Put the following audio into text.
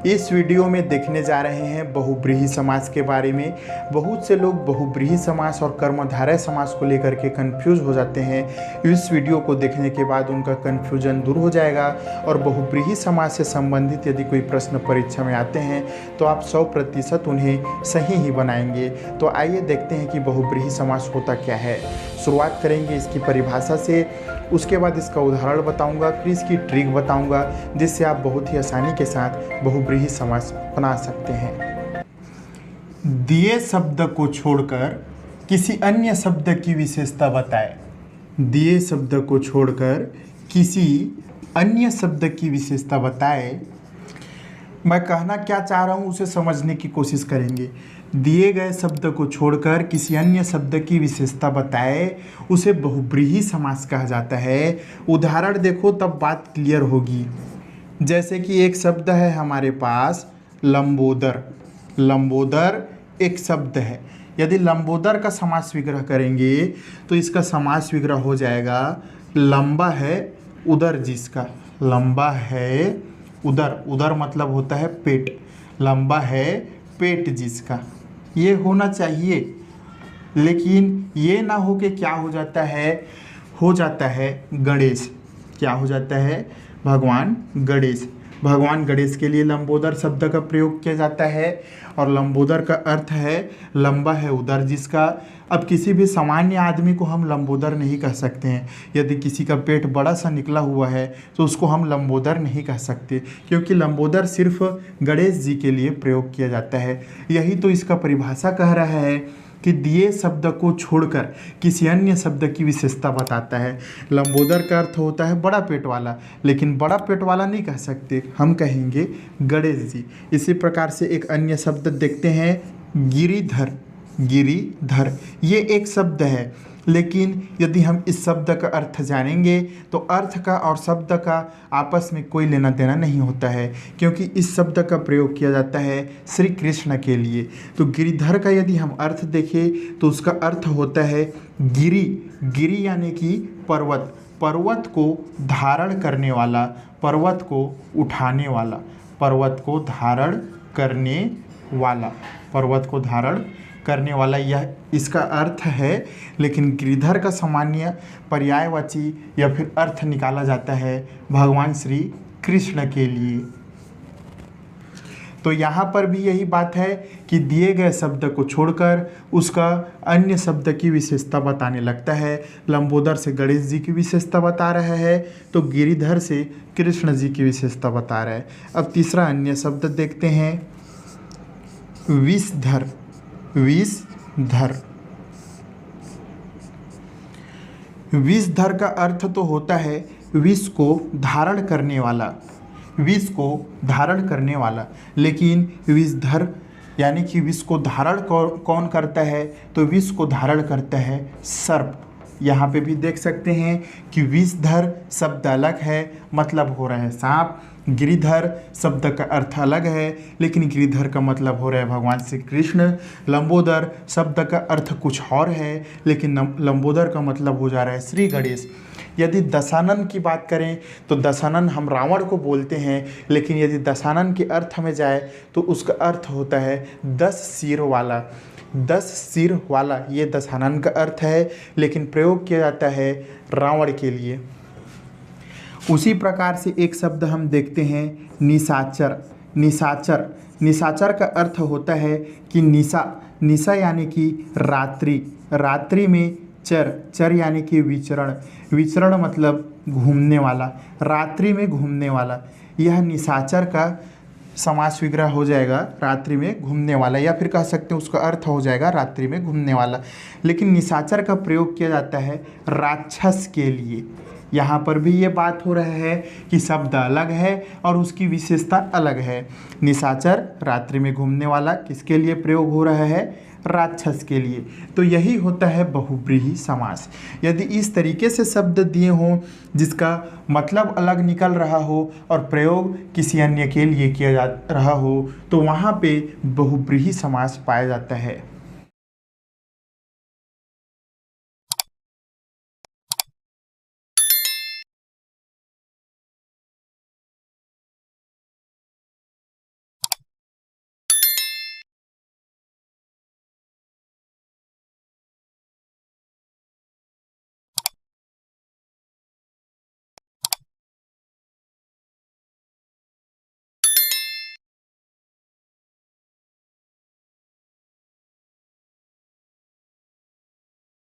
इस वीडियो में देखने जा रहे हैं बहुब्रीहि समास के बारे में। बहुत से लोग बहुब्रीहि समास और कर्मधारय समास को लेकर के कंफ्यूज हो जाते हैं। इस वीडियो को देखने के बाद उनका कंफ्यूजन दूर हो जाएगा और बहुब्रीहि समास से संबंधित यदि कोई प्रश्न परीक्षा में आते हैं तो आप 100% उन्हें सही ही बनाएंगे। तो आइए देखते हैं कि बहुब्रीहि समास होता क्या है। शुरुआत करेंगे इसकी परिभाषा से, उसके बाद इसका उदाहरण बताऊंगा, फिर इसकी ट्रिक बताऊंगा जिससे आप बहुत ही आसानी के साथ बहुब्रीहि समास बना सकते हैं। दिए शब्द को छोड़कर किसी अन्य शब्द की विशेषता बताएं। दिए शब्द को छोड़कर किसी अन्य शब्द की विशेषता बताएं। मैं कहना क्या चाह रहा हूँ उसे समझने की कोशिश करेंगे। दिए गए शब्द को छोड़कर किसी अन्य शब्द की विशेषता बताए, उसे बहुब्रीहि समास कहा जाता है। उदाहरण देखो तब बात क्लियर होगी। जैसे कि एक शब्द है हमारे पास लंबोदर। लंबोदर एक शब्द है। यदि लंबोदर का समास विग्रह करेंगे तो इसका समास विग्रह हो जाएगा लंबा है उदर जिसका। लंबा है उदर, उदर मतलब होता है पेट। लंबा है पेट जिसका, ये होना चाहिए। लेकिन ये ना हो के क्या हो जाता है गणेश। क्या हो जाता है? भगवान गणेश। भगवान गणेश के लिए लंबोदर शब्द का प्रयोग किया जाता है और लंबोदर का अर्थ है लंबा है उदर जिसका। अब किसी भी सामान्य आदमी को हम लंबोदर नहीं कह सकते हैं। यदि किसी का पेट बड़ा सा निकला हुआ है तो उसको हम लंबोदर नहीं कह सकते, क्योंकि लंबोदर सिर्फ गणेश जी के लिए प्रयोग किया जाता है। यही तो इसका परिभाषा कह रहा है कि दिए शब्द को छोड़कर किसी अन्य शब्द की विशेषता बताता है। लंबोदर का अर्थ होता है बड़ा पेट वाला, लेकिन बड़ा पेट वाला नहीं कह सकते, हम कहेंगे गणेश जी। इसी प्रकार से एक अन्य शब्द देखते हैं गिरिधर। गिरिधर ये एक शब्द है, लेकिन यदि हम इस शब्द का अर्थ जानेंगे तो अर्थ का और शब्द का आपस में कोई लेना देना नहीं होता है, क्योंकि इस शब्द का प्रयोग किया जाता है श्री कृष्ण के लिए। तो गिरिधर का यदि हम अर्थ देखें तो उसका अर्थ होता है गिरि। गिरि यानी कि पर्वत। पर्वत को धारण करने वाला, पर्वत को उठाने वाला, पर्वत को धारण करने वाला, पर्वत को धारण करने वाला, यह इसका अर्थ है। लेकिन गिरिधर का सामान्य पर्यायवाची या फिर अर्थ निकाला जाता है भगवान श्री कृष्ण के लिए। तो यहाँ पर भी यही बात है कि दिए गए शब्द को छोड़कर उसका अन्य शब्द की विशेषता बताने लगता है। लंबोदर से गणेश जी की विशेषता बता रहा है तो गिरिधर से कृष्ण जी की विशेषता बता रहा है। अब तीसरा अन्य शब्द देखते हैं विषधर। विषधर। विषधर का अर्थ तो होता है विष को धारण करने वाला, विष को धारण करने वाला। लेकिन विषधर यानी कि विष को धारण कौन करता है? तो विष को धारण करता है सर्प। यहाँ पे भी देख सकते हैं कि विषधर शब्द अलग है, मतलब हो रहा है सांप। गिरिधर शब्द का अर्थ अलग है, लेकिन गिरिधर का मतलब हो रहा है भगवान श्री कृष्ण। लंबोदर शब्द का अर्थ कुछ और है, लेकिन लंबोदर का मतलब हो जा रहा है श्री गणेश। यदि दशानन की बात करें तो दशानन हम रावण को बोलते हैं, लेकिन यदि दशानन के अर्थ में जाए तो उसका अर्थ होता है 10 सिर वाला। 10 सिर वाला ये दशानन का अर्थ है, लेकिन प्रयोग किया जाता है रावण के लिए। उसी प्रकार से एक शब्द हम देखते हैं निशाचर। निशाचर। निशाचर का अर्थ होता है कि निशा। निशा यानी कि रात्रि। रात्रि में चर। चर यानी कि विचरण। विचरण मतलब घूमने वाला, रात्रि में घूमने वाला। यह निशाचर का समास विग्रह हो जाएगा रात्रि में घूमने वाला, या फिर कह सकते हैं उसका अर्थ हो जाएगा रात्रि में घूमने वाला। लेकिन निशाचर का प्रयोग किया जाता है राक्षस के लिए। यहाँ पर भी ये बात हो रहा है कि शब्द अलग है और उसकी विशेषता अलग है। निशाचर रात्रि में घूमने वाला किसके लिए प्रयोग हो रहा है? राक्षस के लिए। तो यही होता है बहुब्रीहि समास। यदि इस तरीके से शब्द दिए हों जिसका मतलब अलग निकल रहा हो और प्रयोग किसी अन्य के लिए किया जा रहा हो तो वहाँ पे बहुब्रीहि समास पाया जाता है।